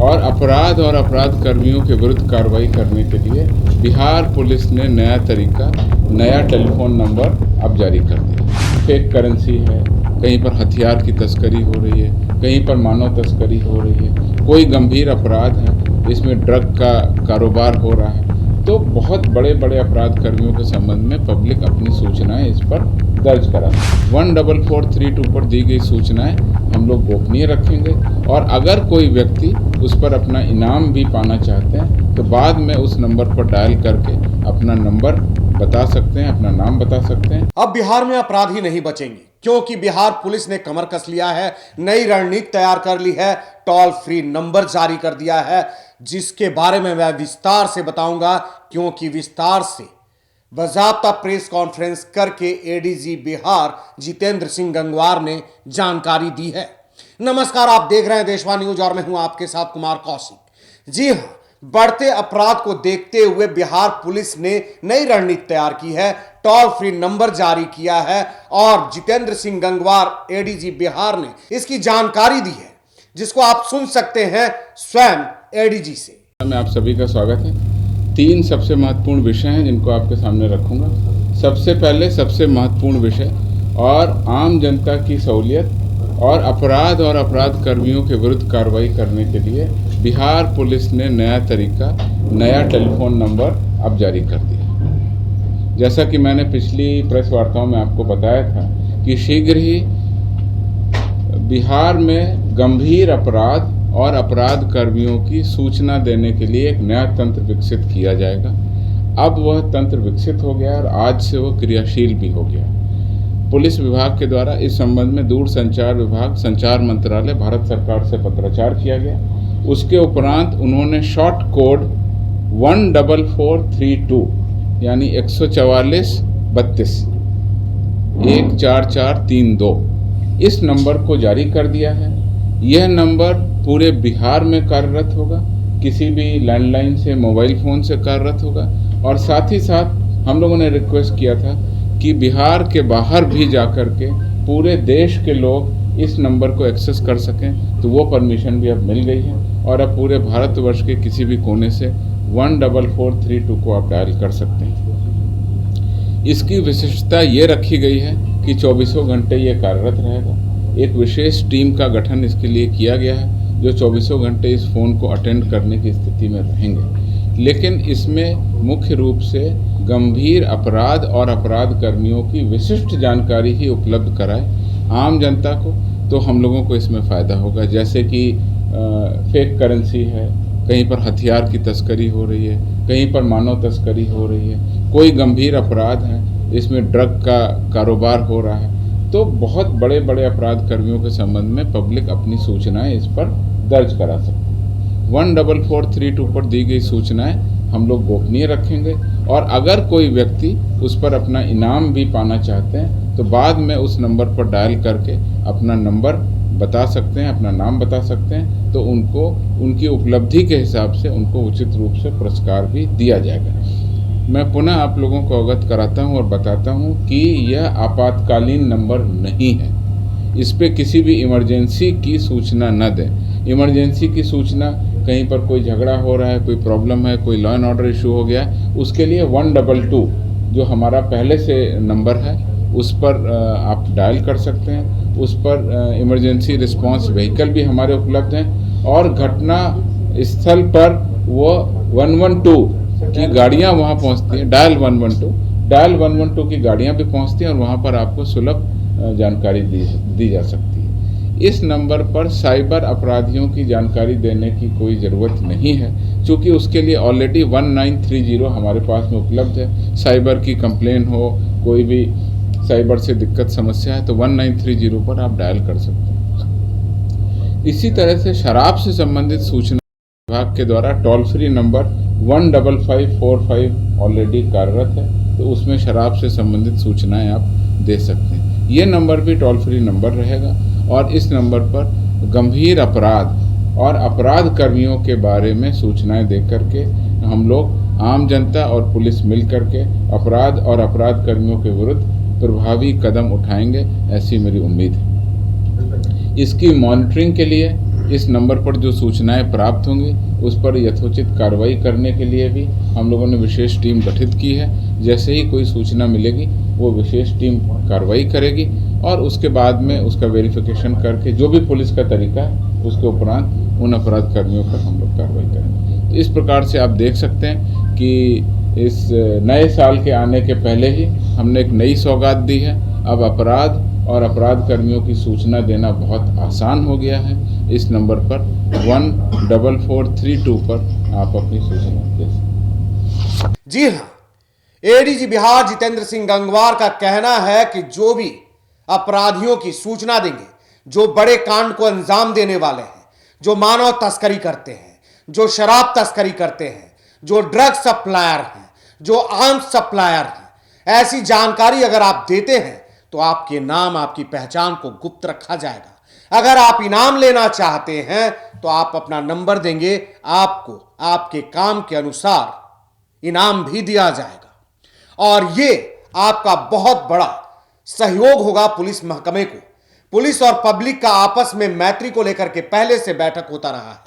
और अपराध कर्मियों के विरुद्ध कार्रवाई करने के लिए बिहार पुलिस ने नया तरीका, नया टेलीफोन नंबर अब जारी कर दिया। फेक करेंसी है, कहीं पर हथियार की तस्करी हो रही है, कहीं पर मानव तस्करी हो रही है, कोई गंभीर अपराध है, इसमें ड्रग का कारोबार हो रहा है, तो बहुत बड़े बड़े अपराध कर्मियों के संबंध में पब्लिक अपनी सूचनाएं इस पर दर्ज करा। 14432 पर दी गई सूचनाएं हम लोग गोपनीय रखेंगे और अगर कोई व्यक्ति उस पर अपना इनाम भी पाना चाहते हैं तो बाद में उस नंबर पर डायल करके अपना नंबर बता सकते हैं, अपना नाम बता सकते हैं। अब बिहार में अपराधी नहीं बचेंगे क्योंकि बिहार पुलिस ने कमर कस लिया है, नई रणनीति तैयार कर ली है, टोल फ्री नंबर जारी कर दिया है, जिसके बारे में मैं विस्तार से बताऊंगा क्योंकि विस्तार से बाकायदा प्रेस कॉन्फ्रेंस करके एडीजी बिहार जितेंद्र सिंह गंगवार ने जानकारी दी है। नमस्कार, आप देख रहे हैं देशवा न्यूज और मैं हूं आपके साथ कुमार कौशिक। जी हां, बढ़ते अपराध को देखते हुए बिहार पुलिस ने नई रणनीति तैयार की है, टोल फ्री नंबर जारी किया है और जितेंद्र सिंह गंगवार एडीजी बिहार ने इसकी जानकारी दी है, जिसको आप सुन सकते हैं स्वयं एडीजी से। मैं आप सभी का स्वागत है। 3 सबसे महत्वपूर्ण विषय हैं जिनको आपके सामने रखूंगा। सबसे पहले सबसे महत्वपूर्ण विषय और आम जनता की सहूलियत और अपराध कर्मियों के विरुद्ध कार्रवाई करने के लिए बिहार पुलिस ने नया तरीका, नया टेलीफोन नंबर अब जारी कर दिया। जैसा कि मैंने पिछली प्रेस वार्ताओं में आपको बताया था कि शीघ्र ही बिहार में गंभीर अपराध और अपराध कर्मियों की सूचना देने के लिए एक नया तंत्र विकसित किया जाएगा। अब वह तंत्र विकसित हो गया और आज से वह क्रियाशील भी हो गया। पुलिस विभाग के द्वारा इस संबंध में दूरसंचार विभाग, संचार मंत्रालय, भारत सरकार से पत्राचार किया गया। उसके उपरांत उन्होंने शॉर्ट कोड 14432 यानी 14432 14432 इस नंबर को जारी कर दिया है। यह नंबर पूरे बिहार में कार्यरत होगा, किसी भी लैंडलाइन से, मोबाइल फ़ोन से कार्यरत होगा और साथ ही साथ हम लोगों ने रिक्वेस्ट किया था कि बिहार के बाहर भी जाकर के पूरे देश के लोग इस नंबर को एक्सेस कर सकें, तो वो परमिशन भी अब मिल गई है और अब पूरे भारतवर्ष के किसी भी कोने से 14432 को आप डायल कर सकते हैं। इसकी विशिष्टता ये रखी गई है कि 24 घंटे ये कार्यरत रहेगा। एक विशेष टीम का गठन इसके लिए किया गया है जो 24 घंटे इस फ़ोन को अटेंड करने की स्थिति में रहेंगे। लेकिन इसमें मुख्य रूप से गंभीर अपराध और अपराध कर्मियों की विशिष्ट जानकारी ही उपलब्ध कराए आम जनता को, तो हम लोगों को इसमें फ़ायदा होगा। जैसे कि फेक करेंसी है, कहीं पर हथियार की तस्करी हो रही है, कहीं पर मानव तस्करी हो रही है, कोई गंभीर अपराध है, इसमें ड्रग का कारोबार हो रहा है, तो बहुत बड़े बड़े अपराध कर्मियों के संबंध में पब्लिक अपनी सूचनाएं इस पर दर्ज करा सकते हैं। 14432 पर दी गई सूचनाएं हम लोग गोपनीय रखेंगे और अगर कोई व्यक्ति उस पर अपना इनाम भी पाना चाहते हैं तो बाद में उस नंबर पर डायल करके अपना नंबर बता सकते हैं, अपना नाम बता सकते हैं, तो उनको उनकी उपलब्धि के हिसाब से उनको उचित रूप से पुरस्कार भी दिया जाएगा। मैं पुनः आप लोगों को अवगत कराता हूं और बताता हूं कि यह आपातकालीन नंबर नहीं है। इस पे किसी भी इमरजेंसी की सूचना न दें। इमरजेंसी की सूचना, कहीं पर कोई झगड़ा हो रहा है, कोई प्रॉब्लम है, कोई लॉ एंड ऑर्डर इशू हो गया, उसके लिए 122 जो हमारा पहले से नंबर है उस पर आप डायल कर सकते हैं। उस पर इमरजेंसी रिस्पांस व्हीकल भी हमारे उपलब्ध हैं और घटना स्थल पर वो 112 की गाड़ियां वहां पहुंचती हैं। डायल 112 की गाड़ियां भी पहुंचती हैं और वहां पर आपको सुलभ जानकारी दी जा सकती है। इस नंबर पर साइबर अपराधियों की जानकारी देने की कोई ज़रूरत नहीं है, क्योंकि उसके लिए ऑलरेडी 1930 हमारे पास में उपलब्ध है। साइबर की कंप्लेन हो, कोई भी साइबर से दिक्कत समस्या है तो 1930 पर आप डायल कर सकते हैं। इसी तरह से शराब से संबंधित सूचना विभाग के द्वारा टोल फ्री नंबर 15545 ऑलरेडी कार्यरत है, तो उसमें शराब से संबंधित सूचनाएं आप दे सकते हैं। ये नंबर भी टोल फ्री नंबर रहेगा और इस नंबर पर गंभीर अपराध और अपराध कर्मियों के बारे में सूचनाएं दे करके हम लोग आम जनता और पुलिस मिल करके अपराध और अपराध कर्मियों के विरुद्ध प्रभावी कदम उठाएंगे, ऐसी मेरी उम्मीद है। इसकी मॉनिटरिंग के लिए इस नंबर पर जो सूचनाएं प्राप्त होंगी उस पर यथोचित कार्रवाई करने के लिए भी हम लोगों ने विशेष टीम गठित की है। जैसे ही कोई सूचना मिलेगी वो विशेष टीम कार्रवाई करेगी और उसके बाद में उसका वेरिफिकेशन करके जो भी पुलिस का तरीका है उसके उपरांत उन अपराध कर्मियों पर हम लोग कार्रवाई करेंगे। तो इस प्रकार से आप देख सकते हैं कि इस नए साल के आने के पहले ही हमने एक नई सौगात दी है। अब अपराध और अपराध कर्मियों की सूचना देना बहुत आसान हो गया है। इस नंबर पर 14432 पर आप अपनी सूचना दे सकते। जी हाँ, एडीजी बिहार जितेंद्र सिंह गंगवार का कहना है कि जो भी अपराधियों की सूचना देंगे, जो बड़े कांड को अंजाम देने वाले हैं, जो मानव तस्करी करते हैं, जो शराब तस्करी करते हैं, जो ड्रग सप्लायर हैं, जो आर्म्स सप्लायर हैं, ऐसी जानकारी अगर आप देते हैं तो आपके नाम, आपकी पहचान को गुप्त रखा जाएगा। अगर आप इनाम लेना चाहते हैं तो आप अपना नंबर देंगे, आपको आपके काम के अनुसार इनाम भी दिया जाएगा। और ये आपका बहुत बड़ा सहयोग होगा पुलिस महकमे को। पुलिस और पब्लिक का आपस में मैत्री को लेकर के पहले से बैठक होता रहा है।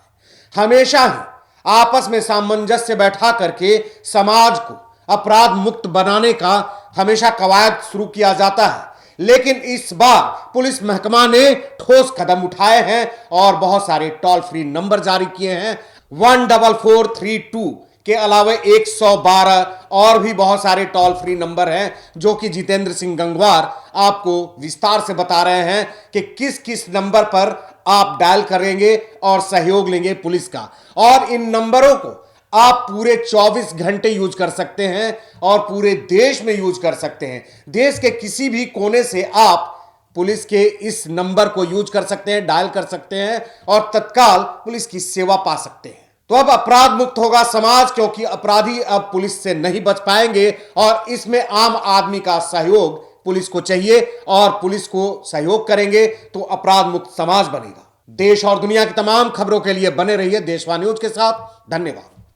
हमेशा ही आपस में सामंजस्य बैठा करके समाज को अपराध मुक्त बनाने का हमेशा कवायद शुरू किया जाता है। लेकिन इस बार पुलिस महकमा ने ठोस कदम उठाए हैं और बहुत सारे टोल फ्री नंबर जारी किए हैं। 14432 के अलावा 112 और भी बहुत सारे टोल फ्री नंबर हैं जो कि जितेंद्र सिंह गंगवार आपको विस्तार से बता रहे हैं कि किस किस नंबर पर आप डायल करेंगे और सहयोग लेंगे पुलिस का। और इन नंबरों को आप पूरे 24 घंटे यूज कर सकते हैं और पूरे देश में यूज कर सकते हैं। देश के किसी भी कोने से आप पुलिस के इस नंबर को यूज कर सकते हैं, डायल कर सकते हैं और तत्काल पुलिस की सेवा पा सकते हैं। तो अब अपराध मुक्त होगा समाज, क्योंकि अपराधी अब पुलिस से नहीं बच पाएंगे और इसमें आम आदमी का सहयोग पुलिस को चाहिए और पुलिस को सहयोग करेंगे तो अपराध मुक्त समाज बनेगा। देश और दुनिया की तमाम खबरों के लिए बने रहिए देशवा न्यूज के साथ। धन्यवाद।